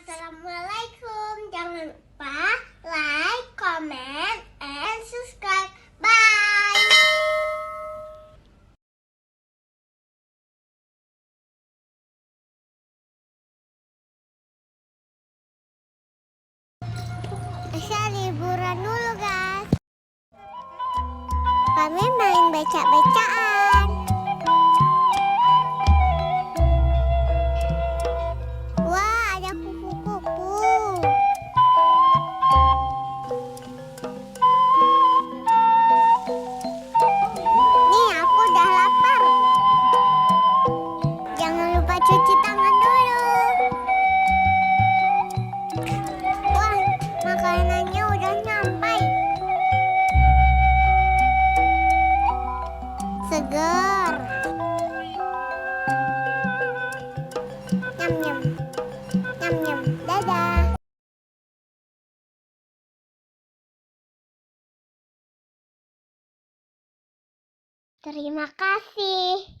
Assalamualaikum. Jangan lupa like, comment, and subscribe. Bye. Saya liburan dulu, guys. Kami main becak-becakan. Wah, ada kupu-kupu. Nih, aku udah lapar. Jangan lupa cuci tangan dulu. Wah, makanannya udah nyampai. Segar. Nyam-nyam. Nyam-nyam. Dadah. Terima kasih.